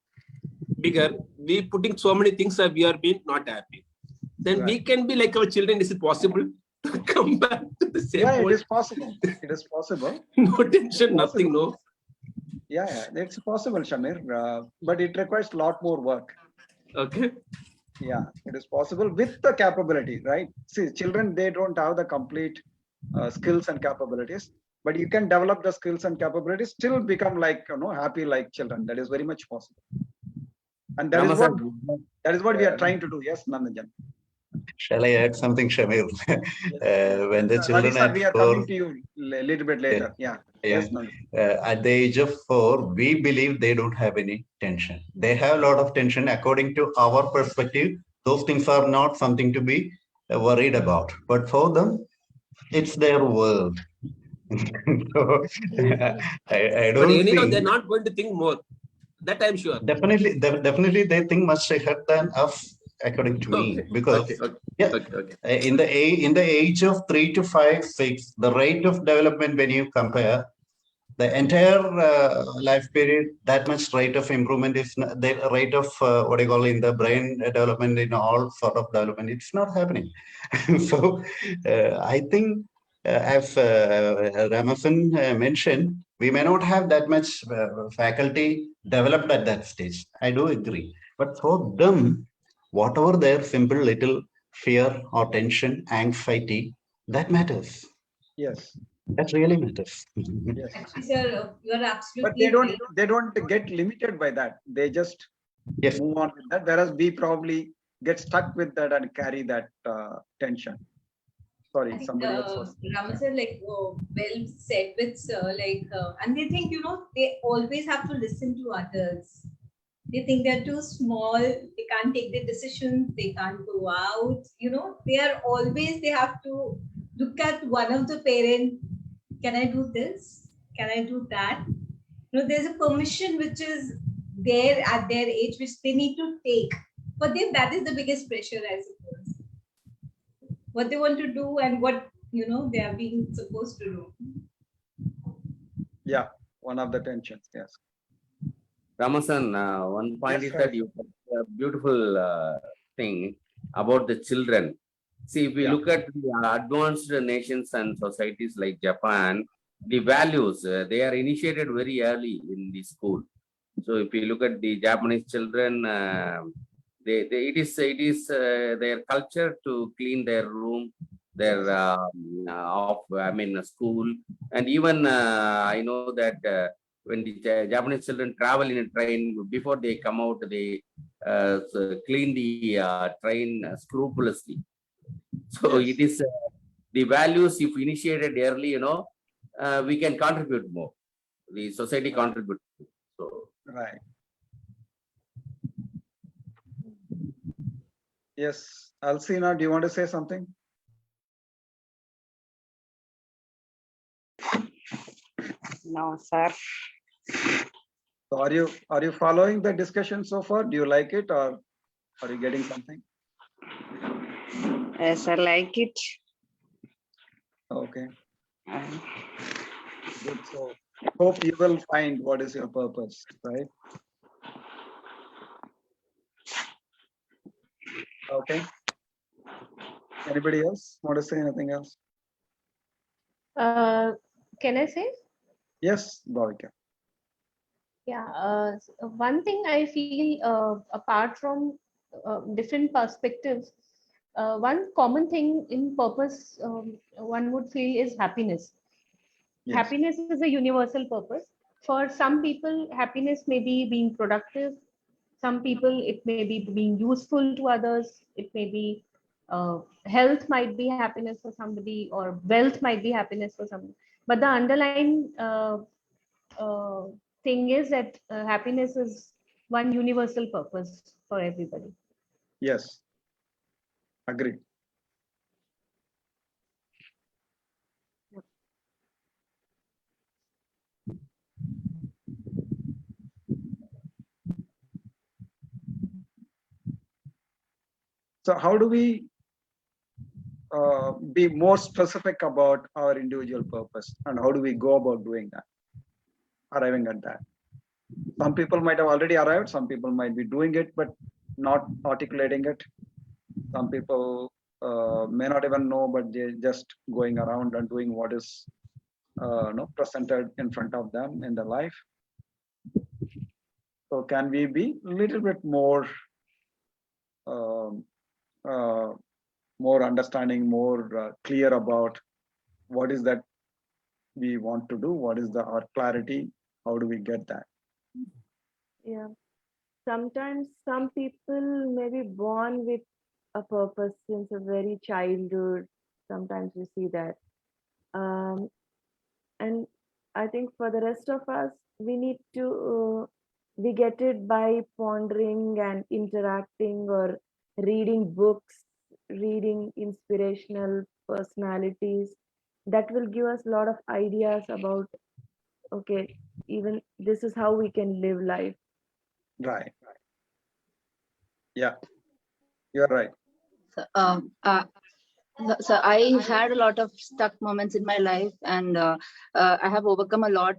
bigger, we putting so many things that we are being not happy. Then we can be like our children. Is it possible to come back to the same Yeah, it point? is possible. It is possible. No tension, nothing, no. Yeah, it's possible, Shamir, but it requires a lot more work. Okay. Yeah, it is possible with the capability, right? See, children, they don't have the complete skills and capabilities, but you can develop the skills and capabilities, still become like, happy like children. That is very much possible. And that is what we are trying to do. Yes, Nandanjan. Shall I add something, Shamir? When the Ravi children sir, at we are 4, coming to you a little bit later. Yeah. Yes, Nandanjan. at the age of 4, we believe they don't have any tension. They have a lot of tension. According to our perspective, those things are not something to be worried about. But for them, it's their world. So, I But don't anyhow, think. they're not going to think more. That I'm sure. Definitely, they think much ahead than us, according to me, because in the age of 3 to 5, 6, the rate of development when you compare the entire life period, that much rate of improvement is not, the rate of what you call in the brain development in all sort of development. It's not happening. So I think, as Ramasan mentioned, we may not have that much faculty developed at that stage. I do agree. But for them, whatever their simple little fear or tension, anxiety, that matters. Yes. That really matters. Yes. Actually, sir, you're absolutely But right. they don't get limited by that. They just Yes. move on with that. Whereas we probably get stuck with that and carry that tension. I Sorry, think somebody else was. Rama sir, like well said with and they think they always have to listen to others. They think they're too small. They can't take their decisions. They can't go out. They have to look at one of the parent. Can I do this? Can I do that? There's a permission which is there at their age, which they need to take. For them, that is the biggest pressure, I suppose. What they want to do and what they are being supposed to do. Yeah, one of the tensions. Yes. Ramasan, one point Yes, is that you have a beautiful thing about the children. See, if we look at the advanced nations and societies like Japan, the values, they are initiated very early in the school. So if you look at the Japanese children, it is their culture to clean their room, their school, and even I know that when the Japanese children travel in a train, before they come out, they clean the train scrupulously. So it is the values, if initiated early, we can contribute more. The society contributes. So right. Yes, Alcina, do you want to say something? No, sir. So are you following the discussion so far? Do you like it, or are you getting something? Yes, I like it. Okay. Good. So hope you will find what is your purpose, right? Okay. Anybody else want to say anything else? Can I say? Yes, Bhavika. Yeah, one thing I feel apart from different perspectives, one common thing in purpose one would feel is happiness. Yes. Happiness is a universal purpose. For some people, happiness may be being productive. Some people, it may be being useful to others. It may be health might be happiness for somebody, or wealth might be happiness for somebody. But the underlying thing is that happiness is one universal purpose for everybody. Yes. Agree. So how do we be more specific about our individual purpose, and how do we go about doing that, arriving at that? Some people might have already arrived, some people might be doing it, but not articulating it. Some people may not even know, but they're just going around and doing what is presented in front of them in their life. So can we be a little bit more more understanding, more clear about what is that we want to do? What is our clarity? How do we get that? Yeah. Sometimes some people may be born with a purpose since a very childhood. Sometimes we see that. And I think for the rest of us, we need to, we get it by pondering and interacting or reading books, reading inspirational personalities. That will give us a lot of ideas about, okay, even this is how we can live life. Right. Yeah, you're right. So, so I had a lot of stuck moments in my life, and I have overcome a lot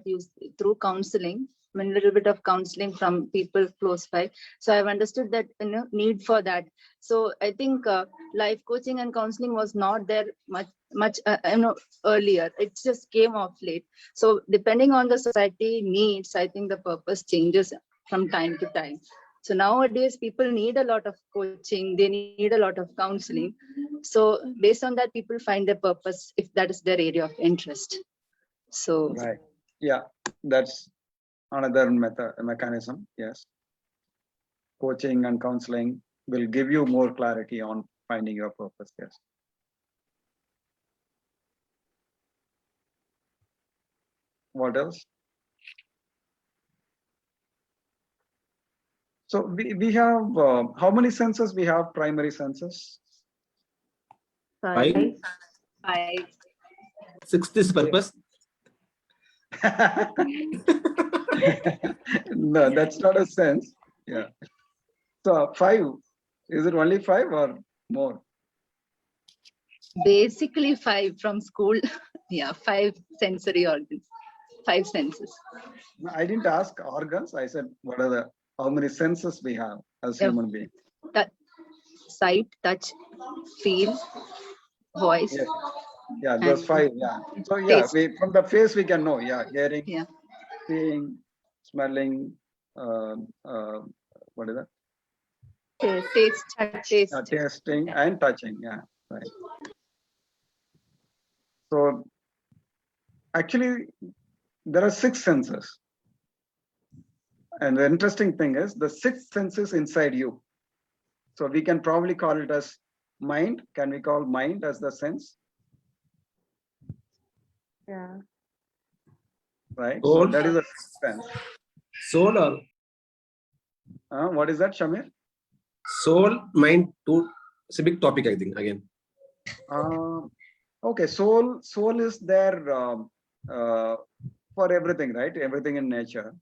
through counseling. I mean, a little bit of counseling from people close by. So I've understood that need for that. So I think life coaching and counseling was not there much earlier. It just came off late. So depending on the society needs, I think the purpose changes from time to time. So nowadays people need a lot of coaching, they need a lot of counseling. So based on that, people find their purpose if that is their area of interest. So right. Yeah, that's another mechanism. Yes. Coaching and counseling will give you more clarity on finding your purpose. Yes. What else? So we have how many senses we have? Primary senses. 5. 5. 6th is purpose. No, that's not a sense. Yeah. So 5. Is it only 5 or more? basically 5 from school. Yeah, 5 sensory organs, 5 senses. No, I didn't ask organs. I said what are how many senses we have as Yeah. human beings? Sight, touch, feel, voice. Yes. Yeah, those and 5. Yeah. So yeah, taste. from the face we can know. Yeah, hearing, Yeah. seeing, smelling. What is that? Taste. Tasting and touching. Yeah, right. So actually, there are 6 senses. And the interesting thing is the 6 senses inside you. So we can probably call it as mind. Can we call mind as the sense? Yeah. Right. Soul. So that is a sense. Soul or What is that, Shamir? soul, mind, two. It's a big topic, I think, again. Okay, soul is there for everything, right? Everything in nature.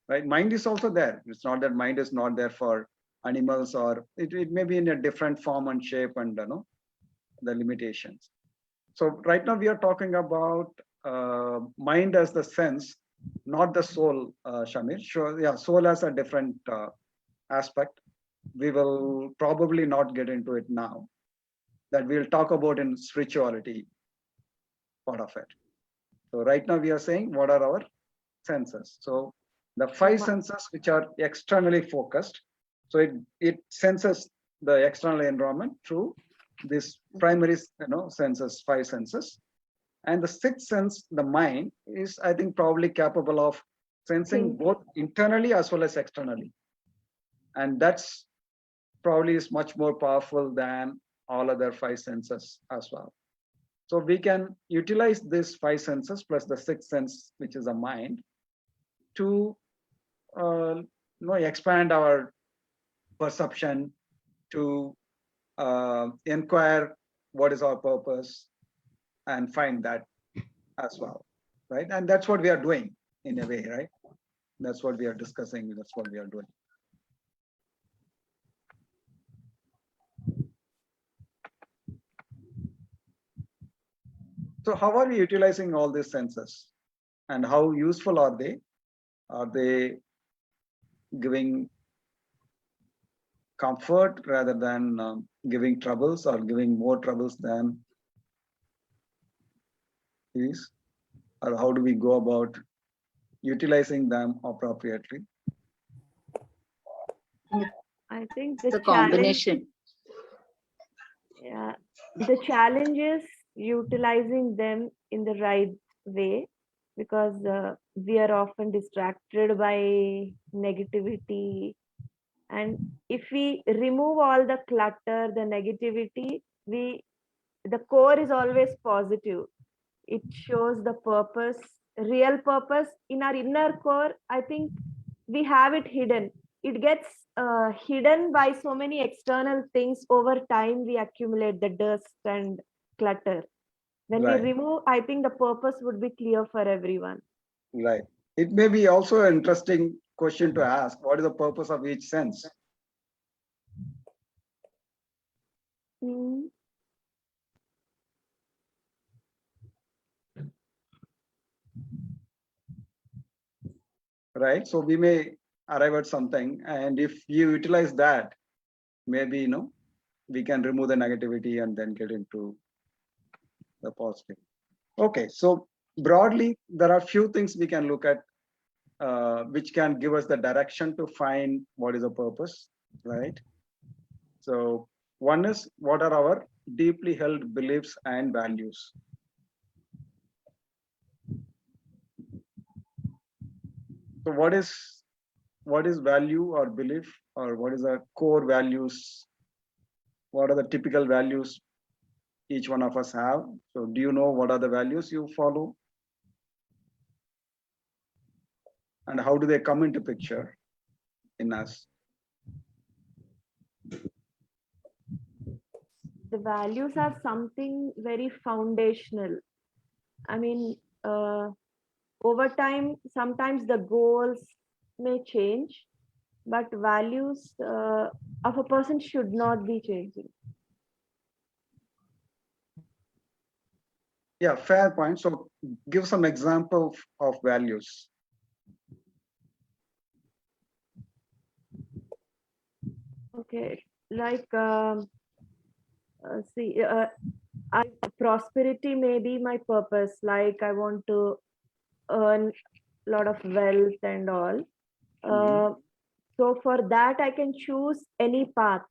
Right. Mind is also there. It's not that mind is not there for animals, or it may be in a different form and shape and the limitations. So right now we are talking about mind as the sense, not the soul, Shamir. Sure, yeah, soul has a different aspect. We will probably not get into it now. That we'll talk about in spirituality part of it. So right now we are saying what are our senses. So the 5 senses which are externally focused. So it senses the external environment through this primary senses, 5 senses. And the 6th sense, the mind, is I think probably capable of sensing both internally as well as externally. And that's probably is much more powerful than all other 5 senses as well. So we can utilize this 5 senses plus the 6th sense, which is a mind, to expand our perception, to inquire what is our purpose and find that as well, right? And that's what we are doing in a way, right? That's what we are discussing. That's what we are doing. So how are we utilizing all these senses and how useful are they? Are they giving comfort rather than giving troubles, or giving more troubles than peace? Or how do we go about utilizing them appropriately? I think It's the a challenge, combination. yeah, the challenge is utilizing them in the right way, because we are often distracted by negativity. And if we remove all the clutter, the negativity, the core is always positive. It shows the purpose, real purpose in our inner core. I think we have it hidden. It gets hidden by so many external things. Over time, we accumulate the dust and clutter. When Right. we remove, I think the purpose would be clear for everyone. Right. It may be also an interesting question to ask. What is the purpose of each sense? Mm. Right. So we may arrive at something, and if you utilize that, maybe we can remove the negativity and then get into the positive. Okay. So broadly, there are few things we can look at which can give us the direction to find what is the purpose, right? So one is, what are our deeply held beliefs and values? So what is value or belief, or what is the core values? What are the typical values each one of us have? So do you know what are the values you follow? And how do they come into picture in us? The values are something very foundational. I mean, over time, sometimes the goals may change, but values of a person should not be changing. Yeah, fair point. So give some example of values. Okay, like prosperity may be my purpose. Like I want to earn a lot of wealth and all. So for that, I can choose any path.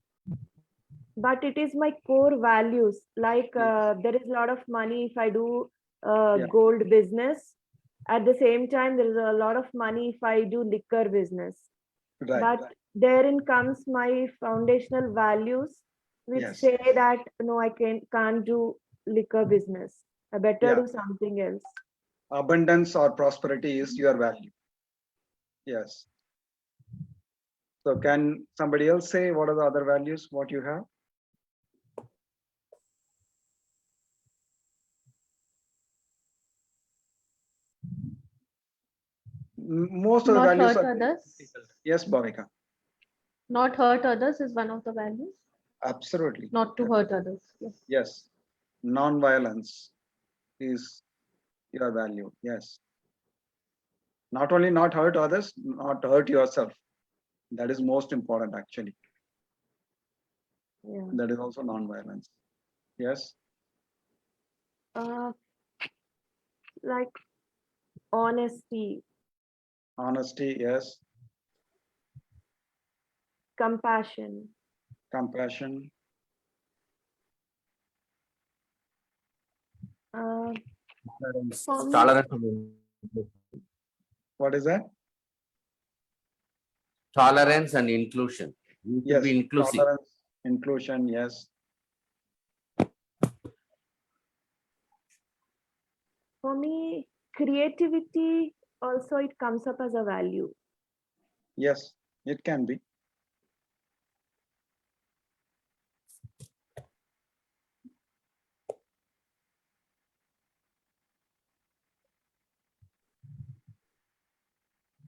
But it is my core values. Like there is a lot of money if I do gold business. At the same time, there is a lot of money if I do liquor business. Right. But therein comes my foundational values, which Yes. say that no, I can't do liquor business. I better Yeah. do something else. Abundance or prosperity is your value. Yes. So can somebody else say what are the other values, what you have? Most of the Not values hurt are. others. Yes, Bhavika. Not hurt others is one of the values. Absolutely. Not to hurt others. Yes. Yes. Non-violence is your value. Yes. Not only not hurt others, not hurt yourself. That is most important, actually. Yeah. That is also non-violence. Yes. Like honesty, Honesty, yes. compassion. Compassion. For me, Tolerance and inclusion. What is that? Tolerance and inclusion. You should Yes. be inclusive. Tolerance, inclusion, yes. for me, creativity also it comes up as a value. Yes, it can be.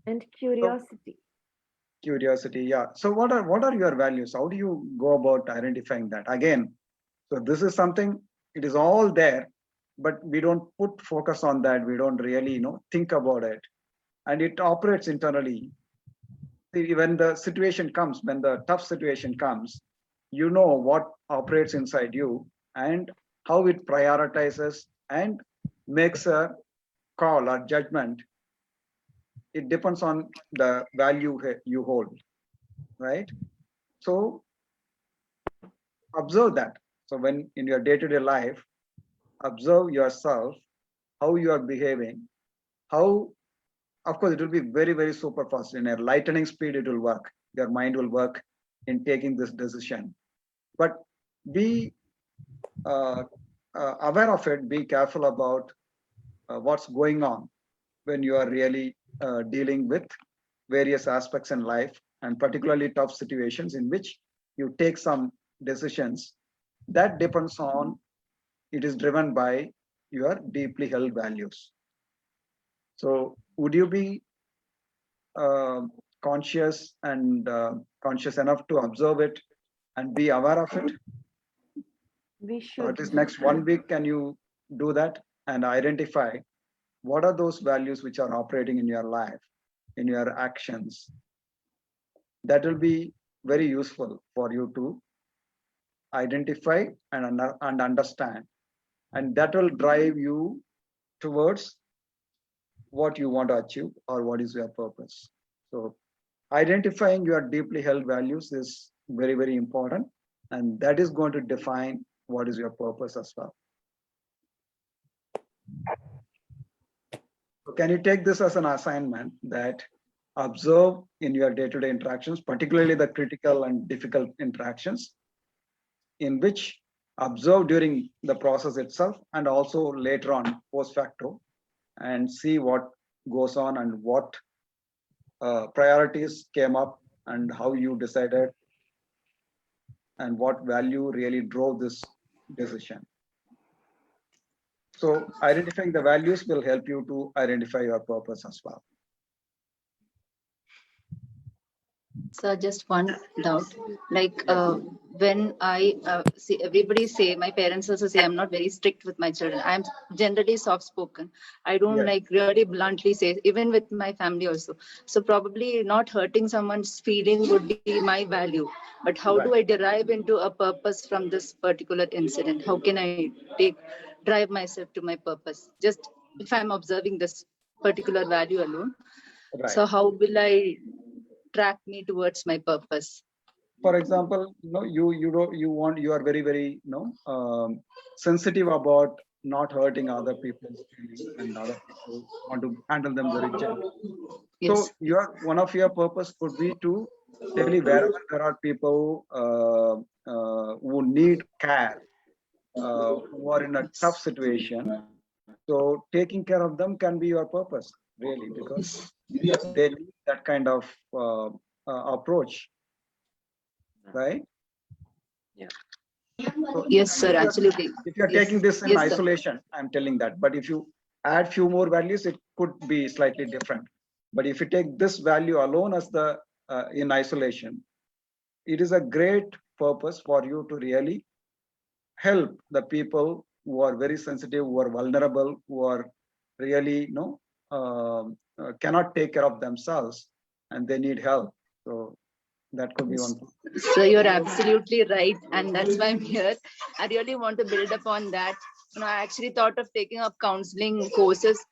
And curiosity. Curiosity, yeah. So what are your values? How do you go about identifying that? Again, so this is something, it is all there, but we don't put focus on that. We don't really, think about it. and it operates internally. See, when the situation comes, when the tough situation comes, you know what operates inside you and how it prioritizes and makes a call or judgment. It depends on the value you hold, right? So observe that. So when in your day-to-day life, observe yourself, how you are behaving, how, of course, it will be very, very super fast. In a lightning speed, it will work. Your mind will work in taking this decision. But be aware of it, be careful about what's going on when you are really dealing with various aspects in life, and particularly tough situations in which you take some decisions. That depends on, it is driven by your deeply held values. So would you be conscious and conscious enough to observe it and be aware of it? We So at should. least next 1 week, can you do that and identify what are those values which are operating in your life, in your actions? That will be very useful for you to identify and understand, and that will drive you towards what you want to achieve or what is your purpose. So identifying your deeply held values is very, very important, and that is going to define what is your purpose as well. So can you take this as an assignment that observe in your day-to-day interactions, particularly the critical and difficult interactions, in which observe during the process itself and also later on post facto, and see what goes on and what priorities came up and how you decided and what value really drove this decision. So identifying the values will help you to identify your purpose as well. So just one doubt, like when I see everybody say, my parents also say I'm not very strict with my children. I'm generally soft spoken. I don't Yes. like really bluntly say, even with my family also. So probably not hurting someone's feeling would be my value. But how do I derive into a purpose from this particular incident? How can I drive myself to my purpose? Just if I'm observing this particular value alone. Right. So how will I track me towards my purpose? For example, you are very, very sensitive about not hurting other people's feelings, and other people want to handle them very gently. So one of your purpose could be to really, wherever there are people who need care, who are in a tough situation, so taking care of them can be your purpose, really, because they need that kind of approach, right? Yeah. So Yes, sir, absolutely. if you're Yes. taking this in Yes, sir. isolation, I'm telling that. But if you add few more values, it could be slightly different. But if you take this value alone as the in isolation, it is a great purpose for you to really help the people who are very sensitive, who are vulnerable, who are really cannot take care of themselves and they need help. So that could be one. So you're absolutely right, and that's why I'm here. I really want to build upon that. I actually thought of taking up counseling courses,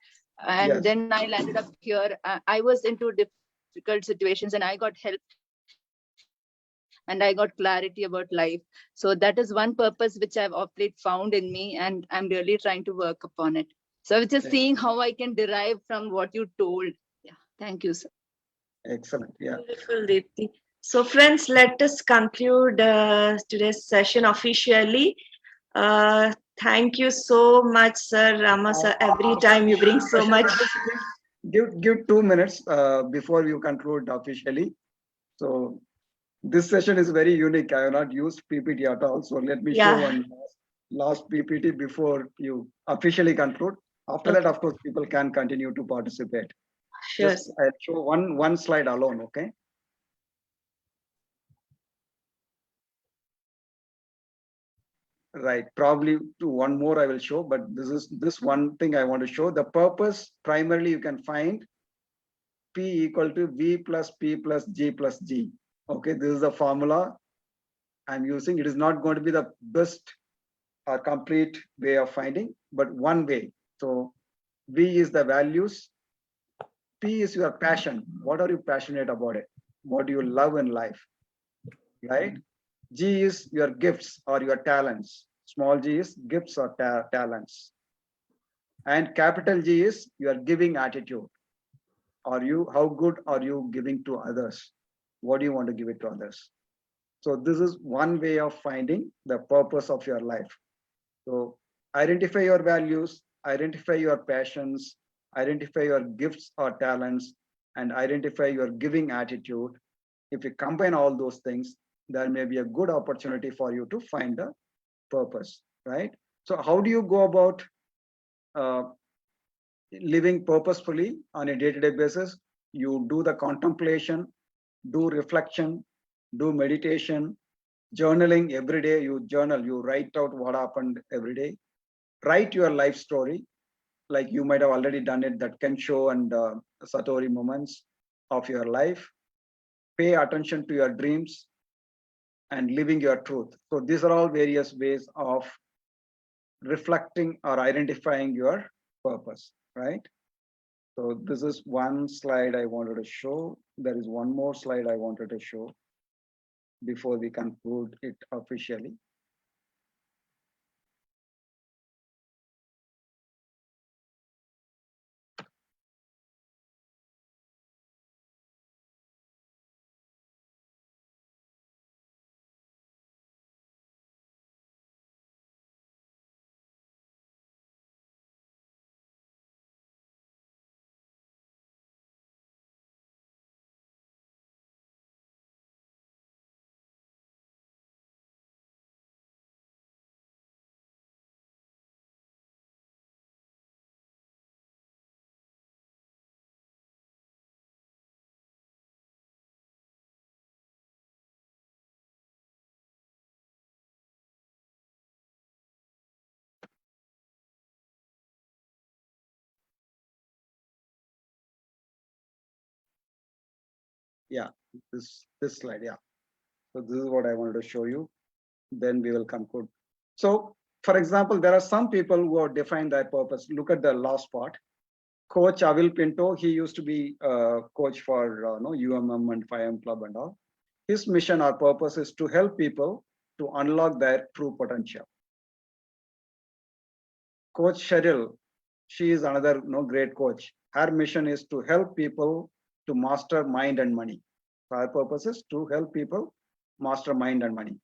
and Yes. then I landed up here. I was into difficult situations, and I got help, and I got clarity about life. So that is one purpose which I've of late found in me, and I'm really trying to work upon it. So I was just seeing how I can derive from what you told. Yeah, thank you, sir. Excellent. Yeah. Beautiful, Deepti. So friends, let us conclude today's session officially. Thank you so much, Sir Rama, sir. Every time you bring so much. Give 2 minutes before you conclude officially. So this session is very unique. I have not used PPT at all. So let me show one last PPT before you officially conclude. After that, of course, people can continue to participate. Sure. Just I'll show one slide alone, okay? Right, probably to one more I will show, but this one thing I want to show. The purpose primarily you can find P equal to V plus P plus G plus G. Okay, this is the formula I'm using. It is not going to be the best or complete way of finding, but one way. So V is the values. P is your passion. What are you passionate about it? What do you love in life? Right? G is your gifts or your talents. Small g is gifts or talents. And capital G is your giving attitude. How good are you giving to others? What do you want to give it to others? So this is one way of finding the purpose of your life. So identify your values, identify your passions, identify your gifts or talents, and identify your giving attitude. If you combine all those things, there may be a good opportunity for you to find the purpose, right? So how do you go about living purposefully on a day-to-day basis? You do the contemplation, do reflection, do meditation, journaling every day. You journal, you write out what happened every day. Write your life story, like you might have already done it, that Kensho and Satori moments of your life. Pay attention to your dreams and living your truth. So these are all various ways of reflecting or identifying your purpose, right? So this is one slide I wanted to show. There is one more slide I wanted to show before we conclude it officially. Yeah, this slide, yeah. So this is what I wanted to show you. Then we will conclude. So, for example, there are some people who have defined their purpose. Look at the last part. Coach Avil Pinto, he used to be a coach for UMM and 5M Club and all. His mission or purpose is to help people to unlock their true potential. Coach Cheryl, she is another great coach. Her mission is to help people to master mind and money. Her purpose is to help people master mind and money.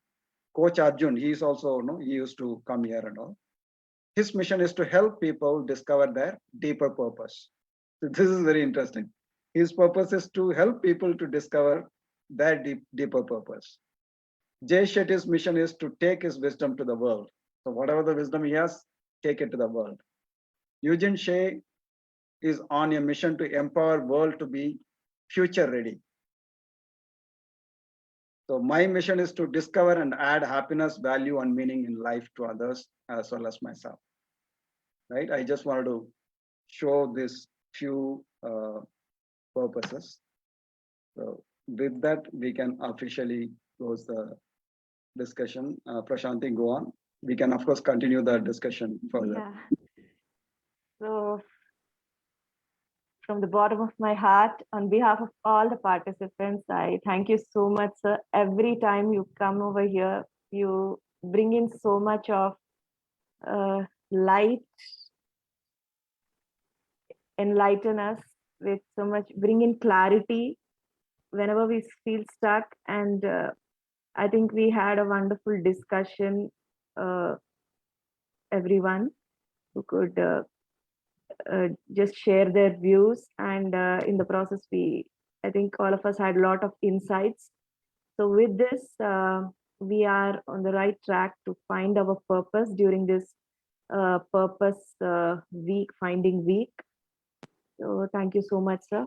Coach Arjun, he is also, he used to come here and all. His mission is to help people discover their deeper purpose. So this is very interesting. His purpose is to help people to discover their deeper purpose. Jay Shetty's mission is to take his wisdom to the world. So whatever the wisdom he has, take it to the world. Eugene Shea is on a mission to empower world to be future ready. So my mission is to discover and add happiness, value, and meaning in life to others as well as myself. Right? I just wanted to show this few purposes. So with that, we can officially close the discussion. Prashanti, go on. We can of course continue the discussion further. Yeah. So from the bottom of my heart, on behalf of all the participants, I thank you so much, sir. Every time you come over here, you bring in so much of light, enlighten us with so much, bring in clarity whenever we feel stuck. And I think we had a wonderful discussion, everyone who could just share their views, and in the process I think all of us had a lot of insights. So with this, we are on the right track to find our purpose during this purpose week, finding week. So thank you so much, sir.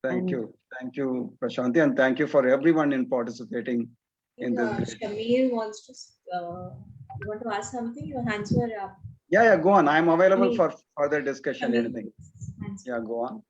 Thank you, Prashanti, and thank you for everyone in participating in this. Shamir wants to, you want to ask something? Your hands were up. Yeah, go on. I'm available Shamir. for further discussion. Shamir. Anything? Yeah, go on.